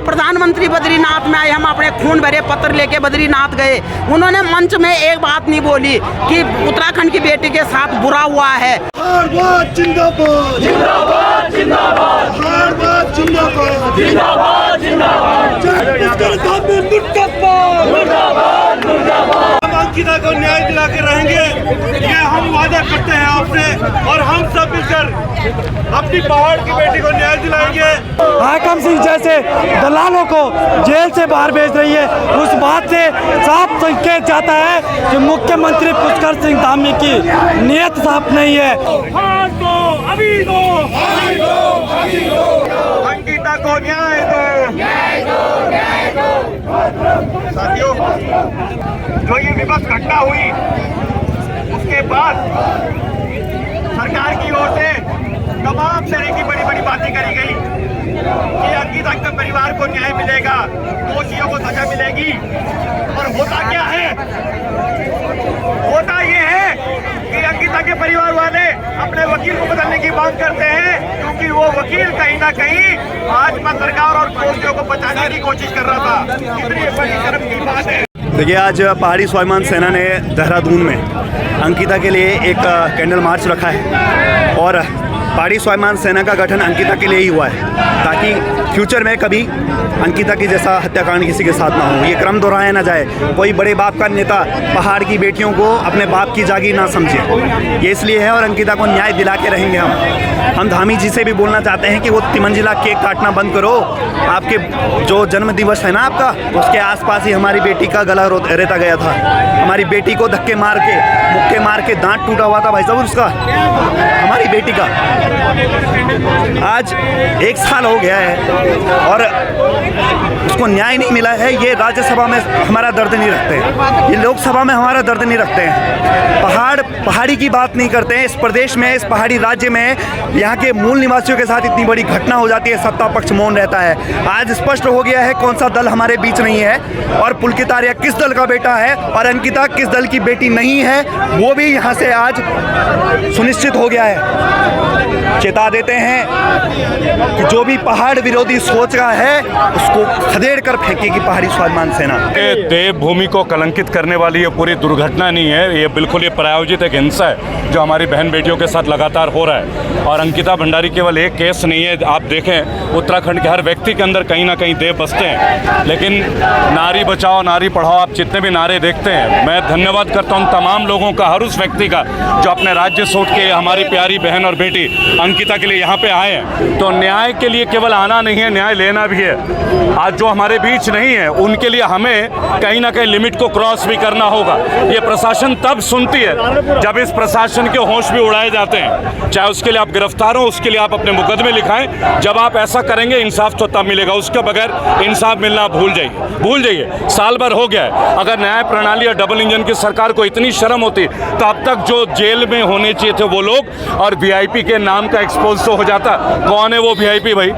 प्रधानमंत्री बद्रीनाथ में आए, हम अपने खून भरे पत्र लेके बद्रीनाथ गए, उन्होंने मंच में एक बात नहीं बोली कि उत्तराखंड की बेटी के साथ बुरा हुआ है। जिंदाबाद जिंदाबाद जिंदाबाद जिंदाबाद जिंदाबाद जिंदाबाद जिंदाबाद। अंकिता को न्याय दिला के रहेंगे, ये हम वादा करते हैं आपसे, और हम सब मिलकर अपनी पहाड़ की बेटी को न्याय दिलाएंगे। हाकम सिंह जैसे दलालों को जेल से बाहर भेज रही है, उस बात से साफ संकेत जाता है कि मुख्यमंत्री पुष्कर सिंह धामी की नीयत साफ नहीं है। अभी दो अंकिता को न्याय दो। साथियों, जो ये विपक्ष घटना हुई उसके बाद सरकार की ओर से तमाम तरह की बड़ी बड़ी बातें करी गई कि अंकिता के परिवार को न्याय मिलेगा, दोषियों को सजा मिलेगी। और होता क्या है? होता ये है कि अंकिता के परिवार वाले अपने वकील को बदलने की मांग करते हैं, क्योंकि वो वकील कहीं ना कहीं भाजपा सरकार और दोषियों को बचाने की कोशिश कर रहा था। कितनी बड़ी शर्म की बात है। देखिए, आज पहाड़ी स्वाभिमान सेना ने देहरादून में अंकिता के लिए एक कैंडल मार्च रखा है, और पहाड़ी स्वाभिमान सेना का गठन अंकिता के लिए ही हुआ है ताकि फ्यूचर में कभी अंकिता की जैसा हत्याकांड किसी के साथ ना हो, ये क्रम दोहराया ना जाए। कोई बड़े बाप का नेता पहाड़ की बेटियों को अपने बाप की जागीर ना समझे, ये इसलिए है। और अंकिता को न्याय दिला के रहेंगे हम धामी जी से भी बोलना चाहते हैं कि वो तिमंजिला केक काटना बंद करो। आपके जो जन्म दिवस है ना आपका, उसके आसपास ही हमारी बेटी का गला रेता गया था। हमारी बेटी को धक्के मार के, मुक्के मार के दांत टूटा हुआ था भाई साहब उसका, हमारी बेटी का। आज 1 साल हो गया है और उसको न्याय नहीं मिला है। ये राज्यसभा में हमारा दर्द नहीं रखते, ये लोकसभा में हमारा दर्द नहीं रखते हैं। पहाड़ी की बात नहीं करते हैं। इस प्रदेश में, इस पहाड़ी राज्य में यहाँ के मूल निवासियों के साथ इतनी बड़ी घटना हो जाती है, सत्ता पक्ष मौन रहता है। आज स्पष्ट हो गया है कौन सा दल हमारे बीच नहीं है, और पुलकित आर्य किस दल का बेटा है और अंकिता किस दल की बेटी नहीं है, वो भी यहाँ से आज सुनिश्चित हो गया है। चेता देते हैं कि जो भी पहाड़ विरोधी सोच रहा है उसको खदेड़ कर फेंकेगी पहाड़ी स्वाभिमान सेना। देवभूमि को कलंकित करने वाली ये पूरी दुर्घटना नहीं है, ये बिल्कुल ये प्रायोजित एक हिंसा है जो हमारी बहन बेटियों के साथ लगातार हो रहा है। और अंकिता भंडारी केवल एक केस नहीं है, आप देखें उत्तराखंड के हर व्यक्ति के अंदर कहीं ना कहीं देव बसते हैं। लेकिन नारी बचाओ नारी पढ़ाओ, आप जितने भी नारे देखते हैं, मैं धन्यवाद करता हूँ तमाम लोगों का, हर उस व्यक्ति का जो अपने राज्य छोड़ के हमारी प्यारी बहन और बेटी अंकिता के लिए यहाँ पे आए हैं। तो न्याय के लिए केवल आना नहीं है, न्याय लेना भी है। आज जो हमारे बीच नहीं है उनके लिए हमें कहीं ना कहीं लिमिट को क्रॉस भी करना होगा। ये प्रशासन तब सुनती है जब इस प्रशासन के होश भी उड़ाए जाते हैं, चाहे उसके लिए आप गिरफ्तार हो, उसके लिए आप अपने मुकदमे लिखाएं। जब आप ऐसा करेंगे इंसाफ तो तब मिलेगा, उसके बगैर इंसाफ मिलना भूल जाइए। साल भर हो गया है। अगर न्याय प्रणाली या डबल इंजन की सरकार को इतनी शर्म होती तो अब तक जो जेल में होने चाहिए थे वो लोग, और वीआईपी के नाम का एक्सपोज तो हो जाता। कौन है वो वीआईपी भाई?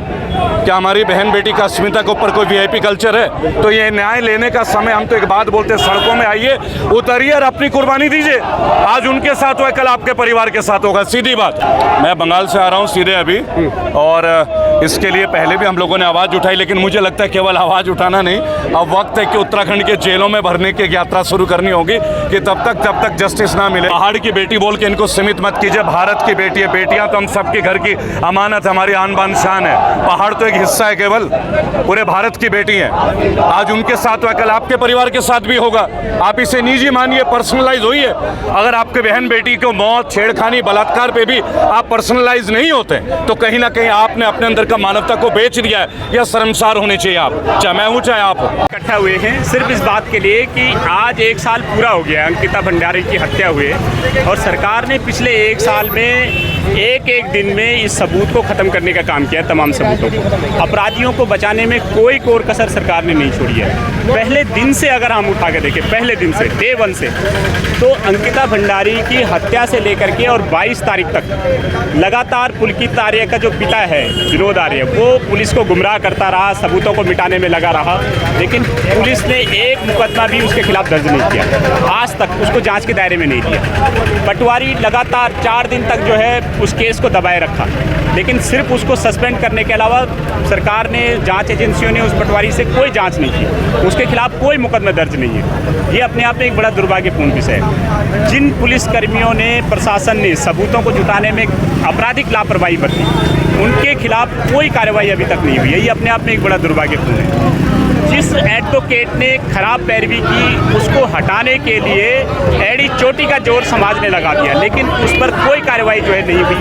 क्या हमारी बहन बेटी का अस्मिता के ऊपर कोई वीआईपी कल्चर है? तो ये न्याय लेने का समय, हम तो एक बात बोलते हैं, सड़कों में आइए, उतरिए और अपनी कुर्बानी दीजिए। आज उनके साथ हुआ, कल आपके परिवार के साथ होगा, सीधी बात। मैं बंगाल से आ रहा हूँ सीधे अभी, और इसके लिए पहले भी हम लोगों ने आवाज़ उठाई, लेकिन मुझे लगता है केवल आवाज़ उठाना नहीं, अब वक्त है कि उत्तराखंड के जेलों में भरने की यात्रा शुरू करनी होगी कि तब तक जस्टिस ना मिले। पहाड़ की बेटी बोल के इनको सीमित मत कीजिए। भारत की बेटी है, बेटियां तो हम सबके घर की अमानत, हमारी आन बान शान है। पहाड़ तो एक हिस्सा है, केवल पूरे भारत की बेटी है। आज उनके साथ हुआ, कल आपके परिवार के साथ भी होगा। आप इसे निजी मानिए, पर्सनलाइज हुई है। अगर आपके बहन बेटी को मौत, छेड़खानी, बलात्कार पे भी आप पर्सनलाइज नहीं होते तो कहीं ना कहीं आपने अपने अंदर का मानवता को बेच दिया है। या शर्मसार होने चाहिए आप, चाहे मैं हूँ चाहे आप हो। इकट्ठा हुए हैं सिर्फ इस बात के लिए कि आज 1 साल पूरा हो गया अंकिता भंडारी की हत्या हुए, और सरकार ने पिछले 1 साल में एक दिन में इस सबूत को ख़त्म करने का काम किया, तमाम सबूतों को। अपराधियों को बचाने में कोई कोर कसर सरकार ने नहीं छोड़ी है। पहले दिन से अगर हम उठा के देखें, पहले दिन से, डे 1 से, तो अंकिता भंडारी की हत्या से लेकर के और 22 तारीख तक लगातार पुलकित आर्य का जो पिता है विनोद आर्य, वो पुलिस को गुमराह करता रहा, सबूतों को मिटाने में लगा रहा, लेकिन पुलिस ने एक मुकदमा भी उसके खिलाफ दर्ज नहीं किया, आज तक उसको जांच के दायरे में नहीं दिया। पटवारी लगातार 4 दिन तक जो है उस केस को दबाए रखा, लेकिन सिर्फ उसको सस्पेंड करने के अलावा अलावा सरकार ने, जांच एजेंसियों ने उस पटवारी से कोई जांच नहीं की, उसके खिलाफ कोई मुकदमा दर्ज नहीं है। ये अपने आप में एक बड़ा दुर्भाग्यपूर्ण विषय है। जिन पुलिसकर्मियों ने, प्रशासन ने सबूतों को जुटाने में आपराधिक लापरवाही बरती, उनके खिलाफ कोई कार्रवाई अभी तक नहीं हुई है। ये अपने आप में एक बड़ा दुर्भाग्यपूर्ण है। जिस एडवोकेट ने खराब पैरवी की, उसको हटाने के लिए एड़ी चोटी का जोर समाज ने लगा दिया, लेकिन उस पर कोई कार्रवाई जो है नहीं हुई।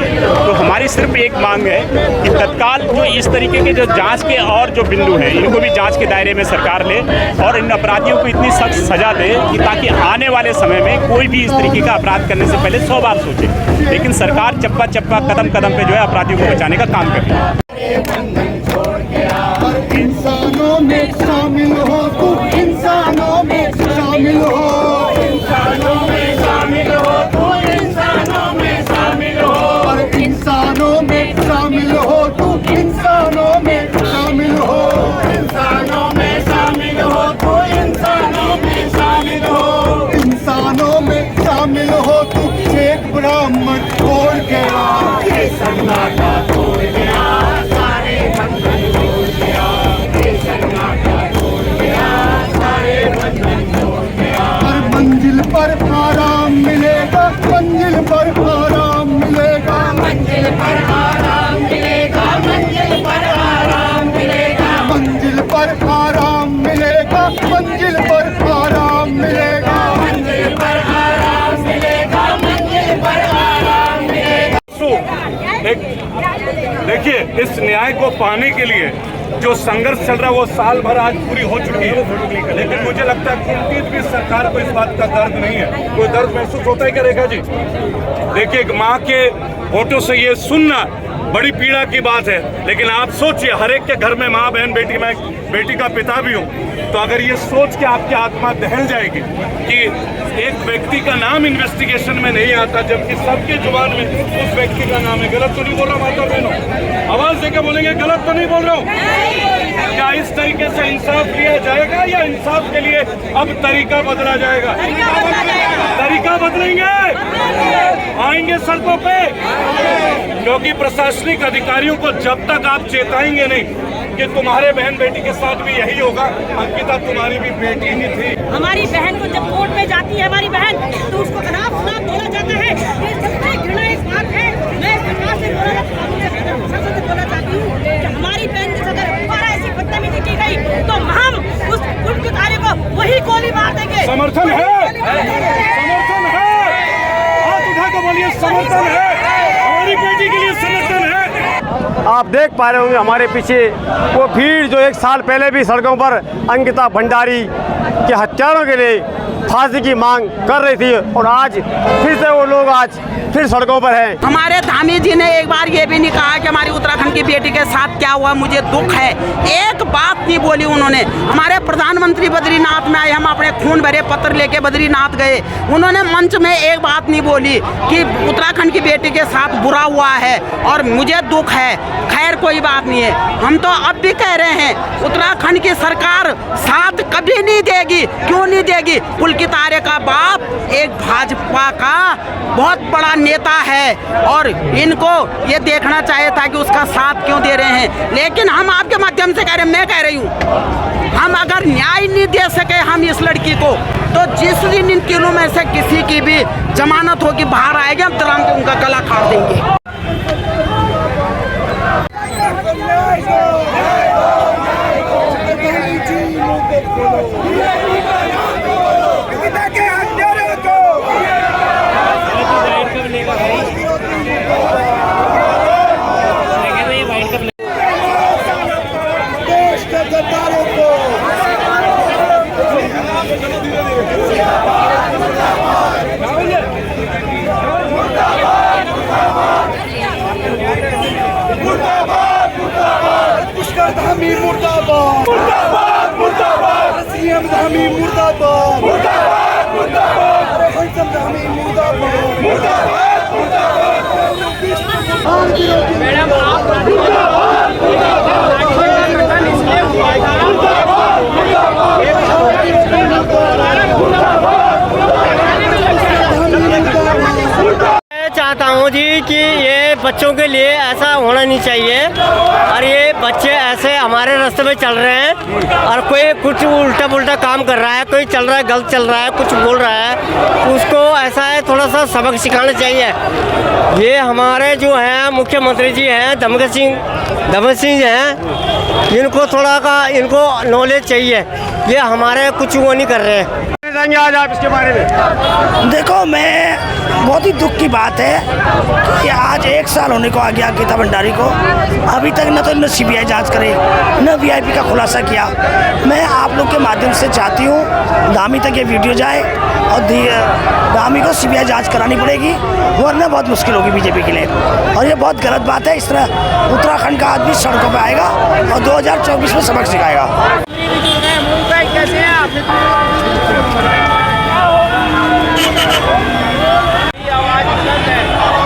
तो हमारी सिर्फ एक मांग है कि तत्काल जो इस तरीके के जो जांच के और जो बिंदु हैं, इनको भी जांच के दायरे में सरकार ले और इन अपराधियों को इतनी सख्त सजा दे कि ताकि आने वाले समय में कोई भी इस तरीके का अपराध करने से पहले 100 बार सोचे। लेकिन सरकार चप्पा चप्पा, कदम कदम पे जो है अपराधियों को बचाने का काम कर रही है। इंसानों में शामिल हो, तू इंसानों में शामिल हो, इंसानों में शामिल हो, तू इंसानों में शामिल हो, और इंसानों में शामिल हो, तू इंसानों में शामिल हो, इंसानों में शामिल हो, तू इंसानों में शामिल हो, इंसानों में शामिल हो, तू एक ब्राह्मण छोड़ गया, ये सन्नाटा छोड़ गया, सारे बंधन छोड़ गया, ये सन्नाटा छोड़ गया, सारे बंधन छोड़ गया। हर मंजिल पर आराम मिलेगा, मंजिल पर आराम मिलेगा, मंजिल पर आराम मिलेगा, मंजिल पर आराम मिलेगा, मंजिल पर आराम मिलेगा, मंजिल पर आराम मिलेगा, मंजिल पर आराम मिलेगा, मंजिल पर आराम मिलेगा। देखिए, इस न्याय को पाने के लिए जो संघर्ष चल रहा है वो साल भर आज पूरी हो चुकी है, लेकिन मुझे लगता है कि भी सरकार को इस बात का दर्द नहीं है। कोई दर्द महसूस होता है क्या रेखा जी? देखिए, माँ के होठों से ये सुनना बड़ी पीड़ा की बात है, लेकिन आप सोचिए, हर एक के घर में माँ बहन बेटी, मैं बेटी का पिता भी हूँ, तो अगर ये सोच के आपकी आत्मा दहल जाएगी कि एक व्यक्ति का नाम इन्वेस्टिगेशन में नहीं आता, जबकि सबके जुबान में उस व्यक्ति का नाम है। गलत तो नहीं बोल रहा माता बहनों? आवाज देकर बोलेंगे, गलत तो नहीं बोल रहा हूँ? क्या इस तरीके से इंसाफ लिया जाएगा या इंसाफ के लिए अब तरीका बदला जाएगा? तरीका बदलेंगे, आएंगे सड़कों पे, क्योंकि प्रशासनिक अधिकारियों को जब तक आप चेताएंगे नहीं कि तुम्हारे बहन बेटी के साथ भी यही होगा। अंकिता तुम्हारी भी बेटी ही थी। हमारी बहन को जब कोर्ट में जाती है हमारी बहन, तो उसको अनाप शनाप बोला जाता है। ये सबसे घृणा एक बात है। मैं सरकार से बोलना चाहती हूँ कि हमारी बहन के साथ अगर ऐसी बदतमीजी की गई तो हम उस गुंडे को वही गोली मार देंगे। समर्थन है, समर्थन है, हाथ उठा के बोलिए समर्थन है, हमारी बेटी के लिए समर्थन है। आप देख पा रहे होंगे हमारे पीछे वो भीड़ जो एक साल पहले भी सड़कों पर अंकिता भंडारी के हत्यारों के लिए फांसी की मांग कर रही थी, और आज फिर से वो लोग आज फिर सड़कों पर हैं। हमारे धामी जी ने एक बार ये भी नहीं कहा कि हमारी उत्तराखंड की बेटी के साथ क्या हुआ, मुझे दुख है, एक बात नहीं बोली उन्होंने। हमारे प्रधानमंत्री बद्रीनाथ में आए, हम अपने खून भरे पत्र लेके बद्रीनाथ गए, उन्होंने मंच में एक बात नहीं बोली कि उत्तराखंड की बेटी के साथ बुरा हुआ है और मुझे दुख है। खैर कोई बात नहीं है, हम तो अब भी कह रहे हैं उत्तराखंड की सरकार साथ कभी नहीं देगी। क्यों नहीं देगी? पुलकित आर्य का बाप एक भाजपा का बहुत बड़ा नेता है और इनको ये देखना चाहिए था कि उसका साथ क्यों दे रहे हैं। लेकिन हम आपके माध्यम से कह रहे हैं, मैं कह रही हूँ, हम अगर न्याय नहीं दे सके हम इस लड़की को, तो जिस दिन इन तीनों में से किसी की भी जमानत होगी बाहर आएगी, हम तुरंत उनका गला काट देंगे। देश के गद्दारों को पुष्कर धामी मुर्दाबाद, मुर्दाबाद, मुर्दाबाद, सीएम धामी मुर्दाबाद, मुर्दाबाद, मुर्दाबाद, हंसम धामी मुर्दाबाद, मुर्दाबाद, मुर्दाबाद, मैडम आप मुर्दाबाद, मैं चाहता हूँ जी कि ये बच्चों के लिए ऐसा होना नहीं चाहिए, और ये हमारे रास्ते में चल रहे हैं और कोई कुछ उल्टा पुल्टा काम कर रहा है, कोई चल रहा है गलत चल रहा है, कुछ बोल रहा है, उसको ऐसा है थोड़ा सा सबक सिखाना चाहिए। ये हमारे जो हैं मुख्यमंत्री जी हैं दमन सिंह हैं, इनको थोड़ा का इनको नॉलेज चाहिए। ये हमारे कुछ वो नहीं कर रहे हैं। आज आप इसके बारे में देखो, मैं बहुत ही दुख की बात है कि आज 1 साल होने को आ गया अंकिता भंडारी को, अभी तक न तो इन्होंने सीबीआई जांच करे न वीआईपी का खुलासा किया। मैं आप लोग के माध्यम से चाहती हूँ धामी तक ये वीडियो जाए और धामी को सीबीआई जांच करानी पड़ेगी, वरना बहुत मुश्किल होगी बीजेपी के लिए। और ये बहुत गलत बात है। इस तरह उत्तराखंड का आदमी सड़कों पर आएगा और 2024 में सबक सिखाएगा। कैसे हैं आप?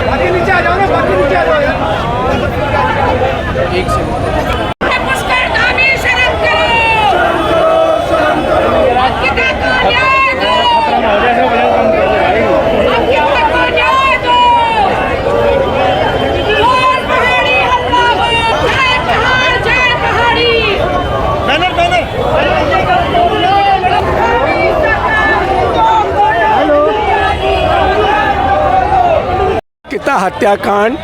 बाकी नीचे आ जाओ ना, बाकी नीचे आ जाओ। एक सेकंड। अंकिता हत्याकांड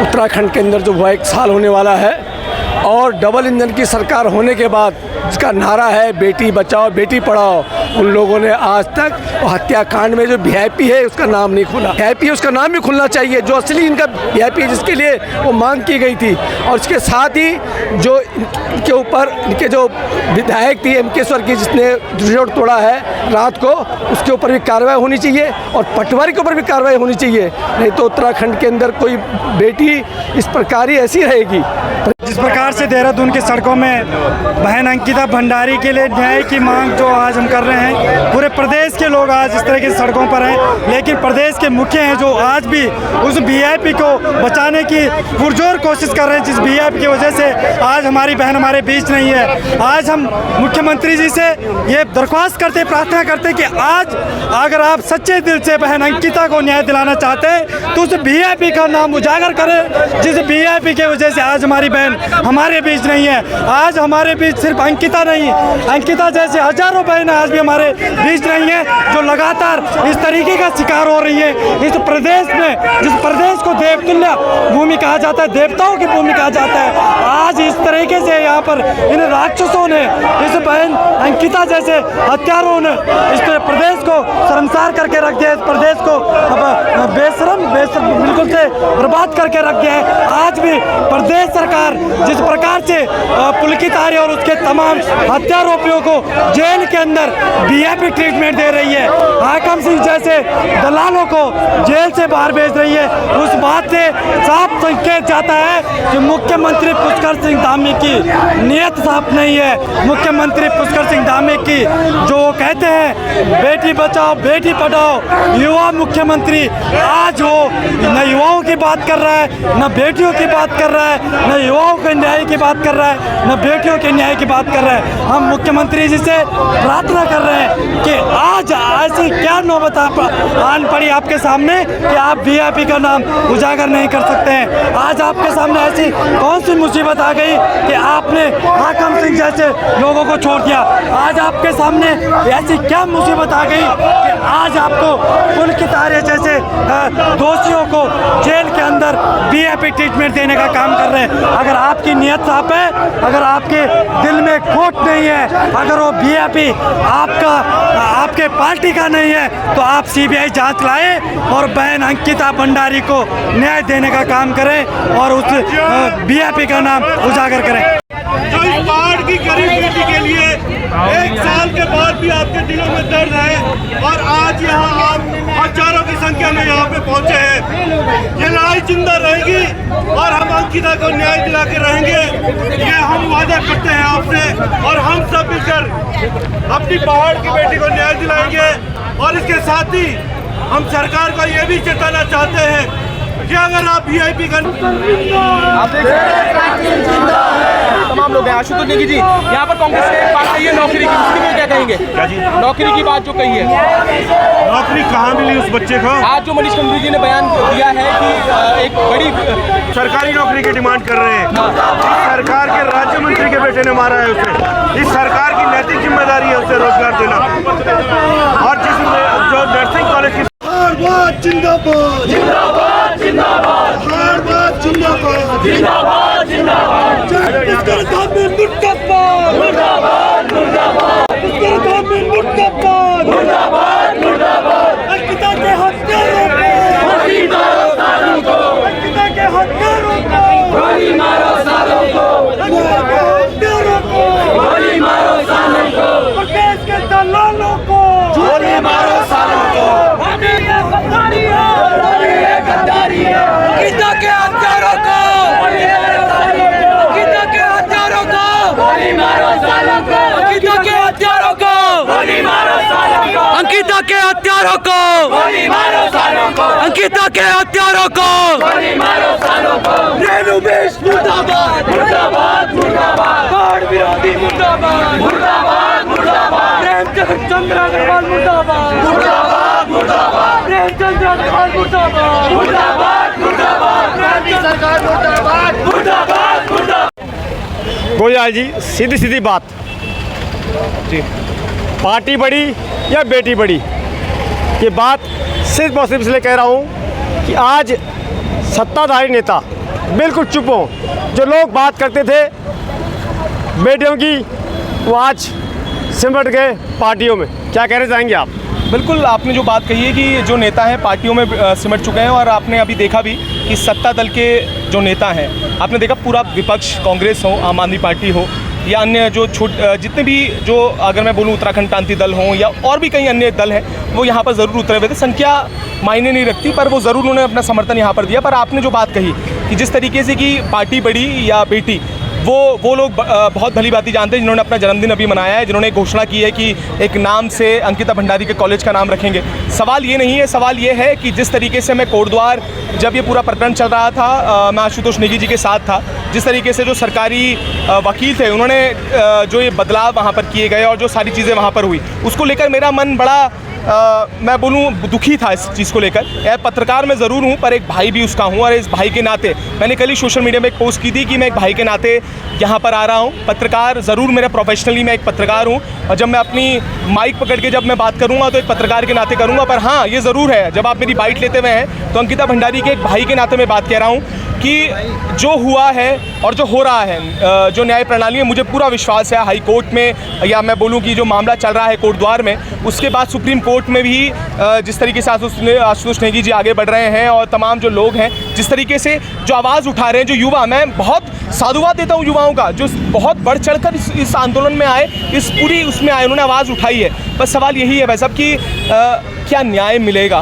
उत्तराखंड के अंदर जो हुआ 1 साल होने वाला है, और डबल इंजन की सरकार होने के बाद जिसका नारा है बेटी बचाओ बेटी पढ़ाओ, उन लोगों ने आज तक हत्याकांड में जो वीआईपी है उसका नाम नहीं खुला। वीआईपी उसका नाम भी खुलना चाहिए, जो असली इनका वीआईपी है जिसके लिए वो मांग की गई थी। और इसके साथ ही जो इनके ऊपर इनके जो विधायक थी एमकेश्वर की, जिसने रिजॉर्ट तोड़ा है रात को, उसके ऊपर भी कार्रवाई होनी चाहिए और पटवारी के ऊपर भी कार्रवाई होनी चाहिए। नहीं तो उत्तराखंड के अंदर कोई बेटी इस प्रकार ही ऐसी रहेगी। जिस प्रकार से देहरादून की सड़कों में बहन अंकिता भंडारी के लिए न्याय की मांग जो आज हम कर रहे हैं, पूरे प्रदेश के लोग आज इस तरह की सड़कों पर हैं, लेकिन प्रदेश के मुखिया हैं जो आज भी उस वीआईपी को बचाने की पुरजोर कोशिश कर रहे हैं, जिस वीआईपी की वजह से आज हमारी बहन हमारे बीच नहीं है। आज हम मुख्यमंत्री जी से ये दरख्वास्त करते, प्रार्थना करते कि आज अगर आप सच्चे दिल से बहन अंकिता को न्याय दिलाना चाहते हैं तो उस वीआईपी का नाम उजागर करें, जिस वीआईपी की वजह से आज हमारी बहन हमारे बीच नहीं है। आज हमारे बीच सिर्फ अंकिता नहीं, अंकिता जैसे हजारों बहन आज भी हमारे बीच नहीं है, जो लगातार इस तरीके का शिकार हो रही है। इस प्रदेश में, जिस प्रदेश को देवतुल्य भूमि कहा जाता है, देवताओं की भूमि कहा जाता है, आज इस तरीके से यहाँ पर इन राक्षसों ने, इस बहन अंकिता जैसे हत्यारों ने इस प्रदेश को शर्मसार करके रख दिया, इस प्रदेश को बेशरम बिल्कुल से बर्बाद करके रख दिया है। आज भी प्रदेश सरकार जिस प्रकार से पुलकित आर्य और उसके तमाम हत्यारोपियों को जेल के अंदर वीआईपी ट्रीटमेंट दे रही है, हाकम सिंह जैसे दलालों को जेल से बाहर भेज रही है, उस बात से साफ संकेत जाता है कि मुख्यमंत्री पुष्कर सिंह धामी की नीयत साफ नहीं है। मुख्यमंत्री पुष्कर सिंह धामी की जो कहते हैं बेटी बचाओ बेटी पढ़ाओ, युवा मुख्यमंत्री, आज वो न युवाओं की बात कर रहा है, न बेटियों की बात कर रहा है, न युवाओं के न्याय की बात कर रहा है, न बेटियों के न्याय की बात कर रहा है। हम मुख्यमंत्री जी से प्रार्थना कर रहे हैं कि आज ऐसी क्या नौबत आन पड़ी आपके सामने कि आप वीआईपी का नाम उजागर नहीं कर सकते हैं। आज आपके सामने ऐसी कौन सी मुसीबत आ गई कि आपने हाकम सिंह जैसे लोगों को छोड़ दिया? आज आपके सामने ऐसी क्या मुसीबत आ गई कि आज आपको पुलकित आर्य जैसे दोषियों को जेल के अंदर वीआईपी ट्रीटमेंट देने का काम कर रहे हैं? अगर आपकी नीयत साफ है, अगर आपके दिल में खोट नहीं है, अगर वो वीआईपी आपके पार्टी का नहीं है, तो आप सीबीआई जांच लाए और बहन अंकिता भंडारी को न्याय देने का काम करें और उस वीआईपी का नाम उजागर करें। जो इस पहाड़ की गरीब बेटी के लिए 1 साल के बाद भी आपके दिलों में दर्द है और आज यहाँ आप हजारों की संख्या में यहाँ पे पहुँचे हैं। ये लड़ाई जिंदा रहेगी और हम अंकिता को न्याय दिला के रहेंगे, ये हम वादा करते हैं आपसे। और हम सब मिलकर अपनी पहाड़ की बेटी को न्याय दिलाएंगे। और इसके साथ ही हम सरकार को ये भी चेताना चाहते हैं कि अगर आप वीआईपी का तमाम लोग हैं। आशुतोष नेगी जी, यहाँ पर कांग्रेस ने एक बात कही है नौकरी की, उसके लिए क्या कहेंगे? क्या जी? नौकरी की बात जो कही है, नौकरी कहाँ मिली उस बच्चे को? आज जो मनीष खंडूरी जी ने बयान दिया है कि एक बड़ी सरकारी नौकरी की डिमांड कर रहे हैं। इस सरकार के राज्य मंत्री के बेटे ने मारा है उसे। इस सरकार की नैतिक जिम्मेदारी है उसे रोजगार देना। और जिस जो नर्सिंग कॉलेज की जिंदाबाद जिंदाबाद जिंदाबाद जिंदाबाद जिंदाबाद जिंदाबाद जिंदाबाद मुर्दाबाद मुर्दाबाद मुर्दाबाद मुर्दाबाद मुर्दाबाद अंकिता के हत्यारों को गोली मारो सालों को अंकिता के हत्यारों को गोली मारो सालों को अंकिता के हत्यारों को गोली मारो सालों को प्रदेश के दलालों को गोली मारो सालों को गद्दारी है गद्दारी है अंकिता के हत्यारों को अंकिता के हत्यारों को गोली मारो सालों को अंकिता के हत्यारों को गोली मारो सालों को अंकिता के हत्यारों को गोली मारो सालों को अंकिता के हत्यारों को गोली मारो सालों को रेणुदेश मुर्दाबाद मुर्दाबाद मुर्दाबाद बाढ़ विरोधी मुर्दाबाद मुर्दाबाद मुर्दाबाद प्रेमचंद्र अग्रवाल मुर्दाबाद मुर्दाबाद मुर्दाबाद प्रेमचंद्र अग्रवाल मुर्दाबाद मुर्दाबाद मुर्दाबाद मोदी सरकार मुर्दाबाद मुर्दाबाद मुर्दाबाद। गोयल जी, सीधी सीधी बात जी, पार्टी बड़ी या बेटी बड़ी, ये बात सिर्फ और सिर्फ इसलिए कह रहा हूँ कि आज सत्ताधारी नेता बिल्कुल चुप हो। जो लोग बात करते थे बेटियों की, वो आज सिमट गए पार्टियों में। क्या कहना चाहेंगे आप? बिल्कुल, आपने जो बात कही है कि जो नेता हैं पार्टियों में सिमट चुके हैं, और आपने अभी देखा भी कि सत्ता दल के जो नेता हैं, आपने देखा पूरा विपक्ष, कांग्रेस हो, आम आदमी पार्टी हो या अन्य जो जितने भी जो, अगर मैं बोलूँ उत्तराखंड क्रांति दल हों या और भी कई अन्य दल हैं, वो यहाँ पर ज़रूर उतरे हुए थे। संख्या मायने नहीं रखती, पर वो ज़रूर उन्होंने अपना समर्थन यहाँ पर दिया। पर आपने जो बात कही कि जिस तरीके से कि पार्टी बड़ी या बेटी, वो लोग बहुत भली भांति जानते हैं जिन्होंने अपना जन्मदिन अभी मनाया है, जिन्होंने घोषणा की है कि एक नाम से अंकिता भंडारी के कॉलेज का नाम रखेंगे। सवाल ये नहीं है, सवाल ये है कि जिस तरीके से मैं कोटद्वार, जब ये पूरा प्रकरण चल रहा था, मैं आशुतोष नेगी जी के साथ था, जिस तरीके से जो सरकारी वकील थे उन्होंने जो ये बदलाव वहाँ पर किए गए और जो सारी चीज़ें वहाँ पर हुई, उसको लेकर मेरा मन बड़ा मैं बोलूँ दुखी था इस चीज़ को लेकर। पत्रकार मैं ज़रूर हूँ, पर एक भाई भी उसका हूँ, और इस भाई के नाते मैंने कल ही सोशल मीडिया में एक पोस्ट की थी कि मैं एक भाई के नाते यहाँ पर आ रहा हूँ। पत्रकार ज़रूर, मेरा प्रोफेशनली मैं एक पत्रकार हूँ, और जब मैं अपनी माइक पकड़ के जब मैं बात करूँगा तो एक पत्रकार के नाते करूँगा। पर हाँ, ये ज़रूर है, जब आप मेरी बाइट लेते हुए हैं तो अंकिता भंडारी के एक भाई के नाते मैं बात कह रहा हूँ कि जो हुआ है और जो हो रहा है, जो न्याय प्रणाली में, मुझे पूरा विश्वास है हाई कोर्ट में, या मैं बोलूँ कि जो मामला चल रहा है कोटद्वार में, उसके बाद सुप्रीम कोर्ट में भी जिस तरीके से आशुतोष नेगी जी आगे बढ़ रहे हैं, और तमाम जो लोग हैं जिस तरीके से जो आवाज़ उठा रहे हैं, जो युवा, मैं बहुत साधुवाद देता हूँ युवाओं का, जो बहुत बढ़ चढ़कर इस आंदोलन में आए, इस पूरी उसमें आए, उन्होंने आवाज़ उठाई है। बस सवाल यही है भाई साहब कि क्या न्याय मिलेगा।